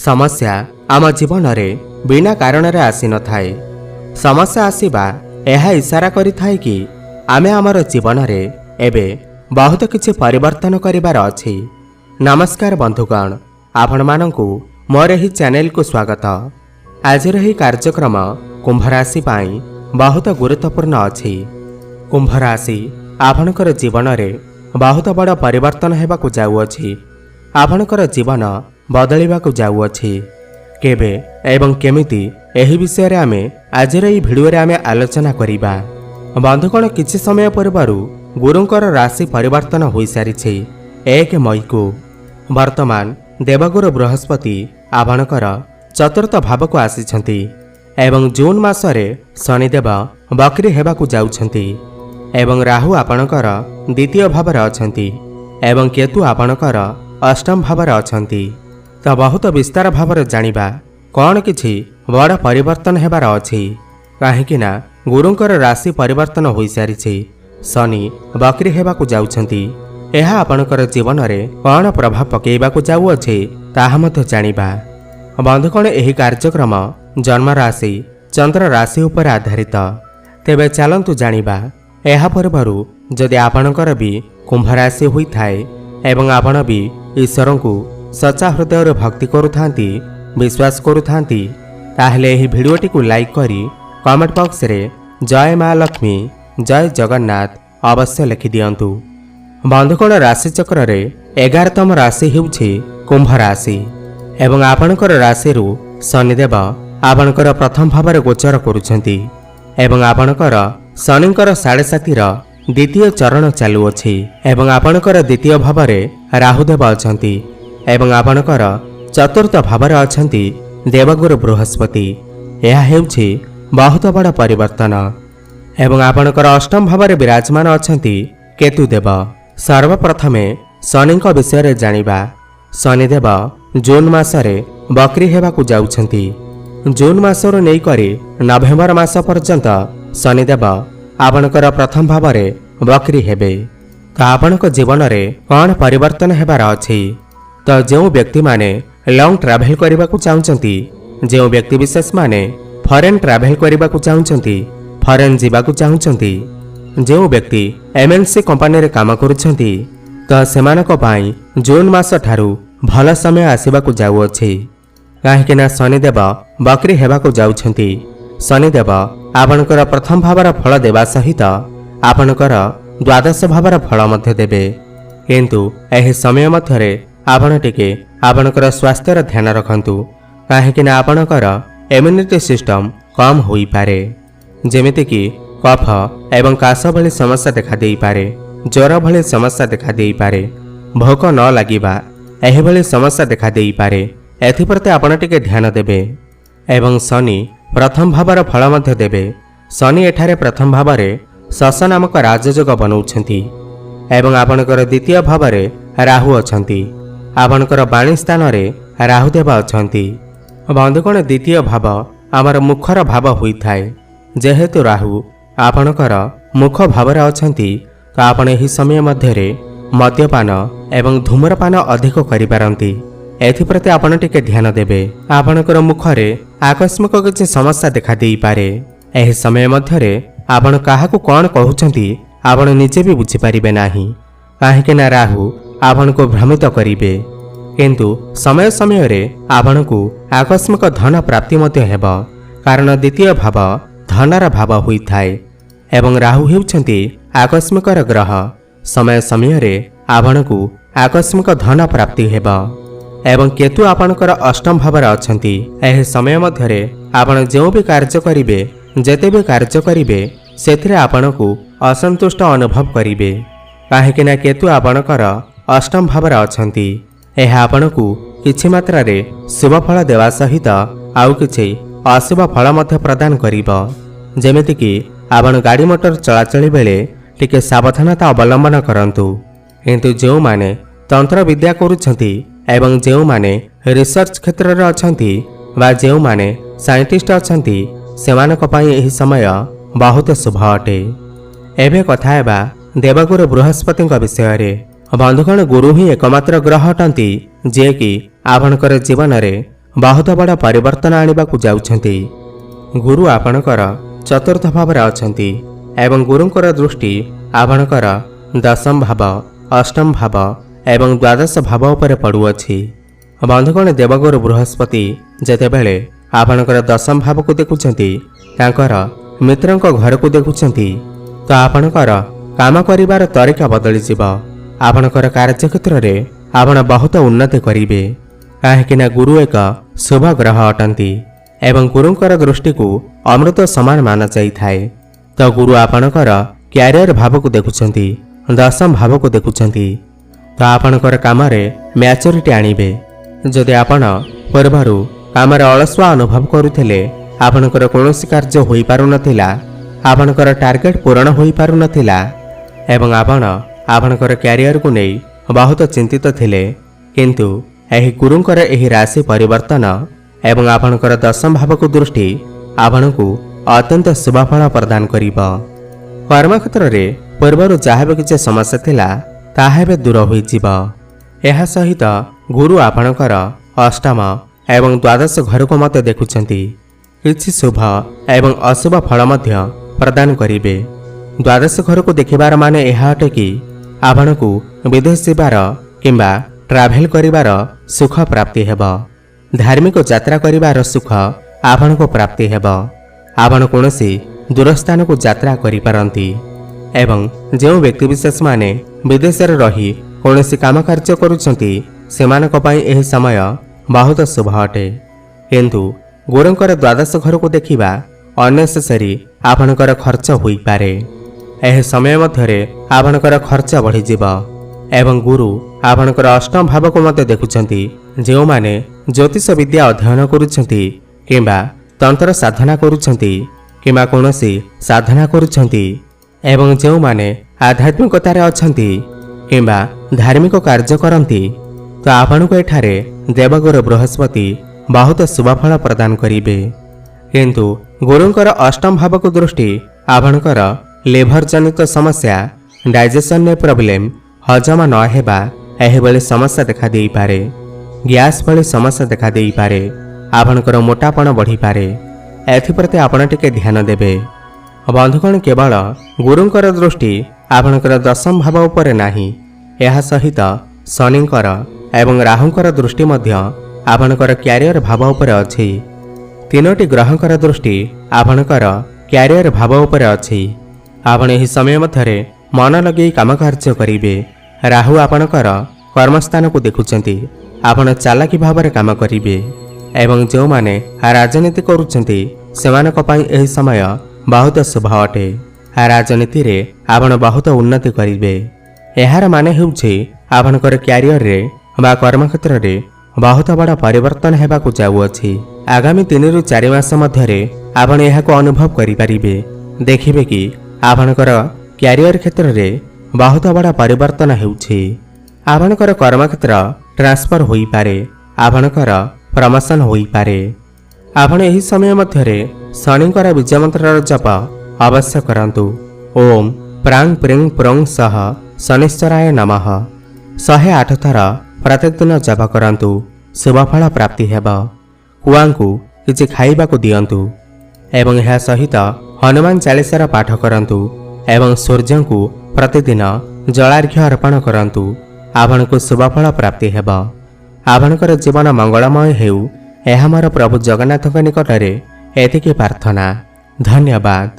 समस्या आम जीवन में बिना कारण आसी न थाए। समस्या आसीबा यह इशारा करिथाए कि आमे आमर जीवन में एबे बहुत किछि परिवर्तन करिबार अछि। नमस्कार बंधुगण, आपण मानंकु मोर एही चैनल को स्वागत। आज रही कार्यक्रम कुंभ राशि पाई बहुत गुरुत्वपूर्ण अछि। कुंभ राशि आपणकर जीवन में बहुत बड़ परिवर्तन हेबाकु जाउअछि। आपणकर जीवन बदलिबाकु जाउअछि। केबे एवं केमिति एही विषय रे आमे आज रे भिडियो रे आमे आलोचना करिबा। बंधुगण, किछि समय पूर्वरु गुरुंकर राशि परिवर्तन होई सारिछि 1 मई को। वर्तमान देवगुरु बृहस्पति आपणकर चतुर्थ भाव को आसीछंती एवं जून मासरे शनिदेव बकरी हेबाकु जाउछंती एवं राहु आपणकर द्वितीय भाव रे अछंती एवं केतु आपणकर अष्टम भाव रे अछंती। तो बहुत विस्तार भाव रे जानिबा कौन किछि बड़ परिवर्तन हेबार अछि। काहेकि ना गुरुंकर राशि परिवर्तन होई सारिछि। शनि बकरी हेबाकु जाउछंती। एहा आपणकर जीवन में कौन प्रभाव पकेइबाकु जाउअछि ताहा मते जानिबा। बंधुगण, एही कार्यक्रम जन्म राशि चंद्र राशि उपर आधारित। तेबे चलंतु जानिबा। एहा पूर्वरु जदि आपणकर भी कुंभ राशि होई थाए एवं आपण भी ईश्वर को सच्चा हृदय भक्ति करुथांती, विश्वास करुथांती, ताहले एही भिडियोटी को लाइक करी कमेंट बॉक्स रे जय मां लक्ष्मी, जय जगन्नाथ अवश्य लिखि दियंतु। बंधुगण, राशि चक्र रे 11तम राशि हेउछि कुंभ राशि एवं आपणकर राशि शनिदेव आपणकर प्रथम भाव रे गोचर करुछंती एवं आपणकर शनिंकर 7.5 द्वितीय चरण चालुअछि एवं आपणकर द्वितीय भाव रे राहुदेव अछंती एवं आपणकर चतुर्थ भाव रे अछंती देवगुरु बृहस्पति। यह हेउछि बहुत बड़ परिवर्तन एवं आपणकर अष्टम भाव रे विराजमान अछंती केतुदेव। सर्वप्रथमे शनिंक विषय रे जानिबा। शनिदेव जून मासरे बकरी हेबाकु जाउछंती। जून मासरु नै करी नवेम्बर मास पर्यंत शनिदेव आपणकर प्रथम भाव रे बकरी हेबे। तो आपणक जीवन रे कौन परिवर्तन हेबार अछि। तो जो व्यक्ति माने लॉन्ग ट्रैवल करने को चाहते, जो व्यक्ति विशेष माने फॉरेन ट्रैवल करने को चाहते, फॉरेन जावाक चाहते, जो व्यक्ति एमएनसी कंपनी रे काम करुछंती, तो सेमानक पाई जून मास ठारू भल समय आसीबाकु जाउअछि। काहेकि ना शनिदेव बकरी हेबाकु जाउछंती। शनिदेव आपणकर प्रथम भावर फल देवा सहित आपणकर द्वादश भावर फल मध्य देबे। किंतु एही समय मध्यरे आपण टिके आपणकर स्वास्थ्यर ध्यान रखंतु। काहेकि ना आपणकर इम्यूनिटी सिस्टम कम होई पारे, जेमिति कि कफ एवं काश भली समस्या देखा देई पारे, ज्वर भली समस्या देखा देई पारे, भोक न लागिबा एही भली समस्या देखा देई पारे। एथिप्रति आपण टिके ध्यान देबे एवं शनि प्रथम भावर फल मध्य देबे। शनि एठारे प्रथम भावरे शश नामक राजयोग बनौछंती एवं आपणकर द्वितीय भावरे राहु अछंती। आपणकर वाणी स्थान रे राहुदेव अछंती। बंधुगण, द्वितीय भाव आमर मुखर भाव होइथाए। जेहेतु राहु आपणकर मुख भावरे अछंती, तो आपण एही समय मध्यरे मद्यपान एवं धूम्रपान अधिक करिपारंती। एथिप्रति आपण टिके ध्यान देबे। आपणकर मुखरे आकस्मिक किछि समस्या देखा देई पारे। एही समय मध्यरे आपण काहाकु कोन कहउछंती आपण निजे भी बुझी पारिबे नाही। काहेकि ना राहु आपण को भ्रमित करिबे। किंतु समय समय रे आपण को आकस्मिक धन प्राप्ति मध्य हेब, कारण द्वितीय भाव धनर भाव होइथाए एवं राहु हेउछंती आकस्मिकर ग्रह। समय समय रे आपण को आकस्मिक धन प्राप्ति हेब एवं केतु आपणकर अष्टम भाव रे अछंती। एही समय मध्यरे आपण जो भी कार्य करिवे, जेते भी कार्य करिवे, सेथिरे आपण को असंतुष्ट अनुभव करिवे। काहेकि ना केतु आपणकर अष्टम भाव रे अछंती। एहा आपण को किछि मात्रा रे शुभ फल देवा सहित आउ किछि अशुभ फल मध्य प्रदान करिबो। जेमिति कि आपण गाड़ी मोटर चलाचली बेले टिके सावधानता अवलंबन करंतु। किंतु जो माने तंत्र विद्या करुछंती एवं जो माने रिसर्च क्षेत्र रे अछंती बा जो माने साइंटिस्ट अछंती, सेमानक पई एही समय बहुत शुभ अटे। एबे कथा हेबा देवगुरु बृहस्पति विषय रे। बंधुगण, गुरु ही एकमात्र ग्रह अटंती जे कि आपणकर जीवन में ବହୁତ ବଡ଼ ପରିବର୍ତ୍ତନ ଆଣିବାକୁ ଯାଉଛନ୍ତି। ଗୁରୁ ଆପଣଙ୍କର ଚତୁର୍ଥ ଭାବରେ ଅଛନ୍ତି ଏବଂ ଗୁରୁଙ୍କର ଦୃଷ୍ଟି ଆପଣଙ୍କର ଦଶମ ଭାବ, ଅଷ୍ଟମ ଭାବ ଏବଂ ଦ୍ୱାଦଶ ଭାବ ଉପରେ ପଡ଼ୁଅଛି। ବନ୍ଧୁଗଣ, ଦେବଗୁରୁ ବୃହସ୍ପତି ଯେତେବେଳେ ଆପଣଙ୍କର ଦଶମ ଭାବକୁ ଦେଖୁଛନ୍ତି, ତାଙ୍କର ମିତ୍ରଙ୍କ ଘରକୁ ଦେଖୁଛନ୍ତି, ତ ଆପଣଙ୍କର କାମ କରିବାର ତରିକା ବଦଳିଯିବ। ଆପଣଙ୍କର କାର୍ଯ୍ୟକ୍ଷେତ୍ରରେ ଆପଣ ବହୁତ ଉନ୍ନତି କରିବେ, କାହିଁକିନା ଗୁରୁ ଏକ ଶୁଭ ଗ୍ରହ ଅଟନ୍ତି ଏବଂ ଗୁରୁଙ୍କର ଦୃଷ୍ଟିକୁ ଅମୃତ ସମାନ ମାନାଯାଇଥାଏ। ତ ଗୁରୁ ଆପଣଙ୍କର କ୍ୟାରିୟର ଭାବକୁ ଦେଖୁଛନ୍ତି, ଦଶମ ଭାବକୁ ଦେଖୁଛନ୍ତି। ତ ଆପଣଙ୍କର କାମରେ ମ୍ୟାଚୁରିଟି ଆଣିବେ। ଯଦି ଆପଣ ପୂର୍ବରୁ କାମରେ ଅଳସୁଆ ଅନୁଭବ କରୁଥିଲେ, ଆପଣଙ୍କର କୌଣସି କାର୍ଯ୍ୟ ହୋଇପାରୁନଥିଲା, ଆପଣଙ୍କର ଟାର୍ଗେଟ ପୂରଣ ହୋଇପାରୁନଥିଲା ଏବଂ ଆପଣ ଆପଣଙ୍କର କ୍ୟାରିୟରକୁ ନେଇ ବହୁତ ଚିନ୍ତିତ ଥିଲେ, କିନ୍ତୁ ଏହି ଗୁରୁଙ୍କର ଏହି ରାଶି ପରିବର୍ତ୍ତନ ଏବଂ ଆପଣଙ୍କର ଦଶମ ଭାବକୁ ଦୃଷ୍ଟି ଆପଣଙ୍କୁ ଅତ୍ୟନ୍ତ ଶୁଭଫଳ ପ୍ରଦାନ କରିବ। କର୍ମକ୍ଷେତ୍ରରେ ପୂର୍ବରୁ ଯାହା ବି କିଛି ସମସ୍ୟା ଥିଲା, ତାହା ଏବେ ଦୂର ହୋଇଯିବ। ଏହା ସହିତ ଗୁରୁ ଆପଣଙ୍କର ଅଷ୍ଟମ ଏବଂ ଦ୍ୱାଦଶ ଘରକୁ ମଧ୍ୟ ଦେଖୁଛନ୍ତି। କିଛି ଶୁଭ ଏବଂ ଅଶୁଭ ଫଳ ମଧ୍ୟ ପ୍ରଦାନ କରିବେ। ଦ୍ୱାଦଶ ଘରକୁ ଦେଖିବାର ମାନେ ଏହା ଅଟେ କି ଆପଣଙ୍କୁ ବିଦେଶ ଯିବାର କିମ୍ବା ଟ୍ରାଭେଲ କରିବାର ସୁଖ ପ୍ରାପ୍ତି ହେବ। ଧାର୍ମିକ ଯାତ୍ରା କରିବାର ସୁଖ ଆପଣଙ୍କୁ ପ୍ରାପ୍ତି ହେବ। ଆପଣ କୌଣସି ଦୂରସ୍ଥାନକୁ ଯାତ୍ରା କରିପାରନ୍ତି ଏବଂ ଯେଉଁ ବ୍ୟକ୍ତିବିଶେଷମାନେ ବିଦେଶରେ ରହି କୌଣସି କାମ କାର୍ଯ୍ୟ କରୁଛନ୍ତି, ସେମାନଙ୍କ ପାଇଁ ଏହି ସମୟ ବହୁତ ଶୁଭ ଅଟେ। କିନ୍ତୁ ଗୁରୁଙ୍କର ଦ୍ୱାଦଶ ଘରକୁ ଦେଖିବା ଅନେସେସରି ଆପଣଙ୍କର ଖର୍ଚ୍ଚ ହୋଇପାରେ। ଏହି ସମୟ ମଧ୍ୟରେ ଆପଣଙ୍କର ଖର୍ଚ୍ଚ ବଢ଼ିଯିବ ଏବଂ ଗୁରୁ ଆପଣଙ୍କର ଅଷ୍ଟମ ଭାବକୁ ମଧ୍ୟ ଦେଖୁଛନ୍ତି। ଯେଉଁମାନେ ଜ୍ୟୋତିଷ ବିଦ୍ୟା ଅଧ୍ୟୟନ କରୁଛନ୍ତି କିମ୍ବା ତନ୍ତ୍ର ସାଧନା କରୁଛନ୍ତି କିମ୍ବା କୌଣସି ସାଧନା କରୁଛନ୍ତି ଏବଂ ଯେଉଁମାନେ ଆଧ୍ୟାତ୍ମିକତାରେ ଅଛନ୍ତି କିମ୍ବା ଧାର୍ମିକ କାର୍ଯ୍ୟ କରନ୍ତି, ତ ଆପଣଙ୍କୁ ଏଠାରେ ଦେବଗୁରୁ ବୃହସ୍ପତି ବହୁତ ଶୁଭଫଳ ପ୍ରଦାନ କରିବେ। କିନ୍ତୁ ଗୁରୁଙ୍କର ଅଷ୍ଟମ ଭାବକୁ ଦୃଷ୍ଟି ଆପଣଙ୍କର ଲିଭର ଜନିତ ସମସ୍ୟା, ଡାଇଜେସନରେ ପ୍ରୋବ୍ଲେମ, ହଜମ ନ ହେବା ଏହିଭଳି ସମସ୍ୟା ଦେଖାଦେଇପାରେ। ଗ୍ୟାସ୍ ଭଳି ସମସ୍ୟା ଦେଖାଦେଇପାରେ। ଆପଣଙ୍କର ମୋଟାପଣ ବଢ଼ିପାରେ। ଏଥିପ୍ରତି ଆପଣ ଟିକେ ଧ୍ୟାନ ଦେବେ। ବନ୍ଧୁଗଣ, କେବଳ ଗୁରୁଙ୍କର ଦୃଷ୍ଟି ଆପଣଙ୍କର ଦଶମ ଭାବ ଉପରେ ନାହିଁ, ଏହା ସହିତ ଶନିଙ୍କର ଏବଂ ରାହୁଙ୍କର ଦୃଷ୍ଟି ମଧ୍ୟ ଆପଣଙ୍କର କ୍ୟାରିୟର ଭାବ ଉପରେ ଅଛି। ତିନୋଟି ଗ୍ରହଙ୍କର ଦୃଷ୍ଟି ଆପଣଙ୍କର କ୍ୟାରିୟର ଭାବ ଉପରେ ଅଛି। ଆପଣ ଏହି ସମୟ ମଧ୍ୟରେ ମନ ଲଗେଇ କାମ କାର୍ଯ୍ୟ କରିବେ। ରାହୁ ଆପଣଙ୍କର କର୍ମସ୍ଥାନକୁ ଦେଖୁଛନ୍ତି। ଆପଣ ଚାଲାକି ଭାବରେ କାମ କରିବେ ଏବଂ ଯେଉଁମାନେ ରାଜନୀତି କରୁଛନ୍ତି, ସେମାନଙ୍କ ପାଇଁ ଏହି ସମୟ ବହୁତ ଶୁଭ ଅଟେ। ରାଜନୀତିରେ ଆପଣ ବହୁତ ଉନ୍ନତି କରିବେ। ଏହାର ମାନେ ହେଉଛି ଆପଣଙ୍କର କ୍ୟାରିୟରରେ ବା କର୍ମକ୍ଷେତ୍ରରେ ବହୁତ ବଡ଼ ପରିବର୍ତ୍ତନ ହେବାକୁ ଯାଉଅଛି। ଆଗାମୀ 3 ରୁ 4 ମାସ ମଧ୍ୟରେ ଆପଣ ଏହାକୁ ଅନୁଭବ କରିପାରିବେ। ଦେଖିବେ କି ଆପଣଙ୍କର କ୍ୟାରିୟର କ୍ଷେତ୍ରରେ ବହୁତ ବଡ଼ ପରିବର୍ତ୍ତନ ହେଉଛି। ଆପଣଙ୍କର କର୍ମକ୍ଷେତ୍ର ଟ୍ରାନ୍ସଫର ହୋଇପାରେ, ଆପଣଙ୍କର ପ୍ରମୋସନ ହୋଇପାରେ। ଆପଣ ଏହି ସମୟ ମଧ୍ୟରେ ଶନିଙ୍କର ବୀଜ ମନ୍ତ୍ରର ଜପ ଅବଶ୍ୟ କରନ୍ତୁ। ଓମ୍ ପ୍ରାଂ ପ୍ରିଂ ପ୍ରୋଂ ସହ ଶନିଶ୍ଚରାୟ ନମଃ 108 ଥର ପ୍ରତ୍ୟେକ ଦିନ ଜପ କରନ୍ତୁ। ଶୁଭଫଳ ପ୍ରାପ୍ତି ହେବ। କୁଆଙ୍କୁ କିଛି ଖାଇବାକୁ ଦିଅନ୍ତୁ ଏବଂ ଏହା ସହିତ ହନୁମାନ ଚାଳିଶାର ପାଠ କରନ୍ତୁ ଏବଂ ସୂର୍ଯ୍ୟଙ୍କୁ ପ୍ରତିଦିନ ଜଳାର୍ଘ୍ୟ ଅର୍ପଣ କରନ୍ତୁ। ଆପଣଙ୍କୁ ଶୁଭଫଳ ପ୍ରାପ୍ତି ହେବ। ଆପଣଙ୍କର ଜୀବନ ମଙ୍ଗଳମୟ ହେଉ, ଏହା ମୋର ପ୍ରଭୁ ଜଗନ୍ନାଥଙ୍କ ନିକଟରେ ଏତିକି ପ୍ରାର୍ଥନା। ଧନ୍ୟବାଦ।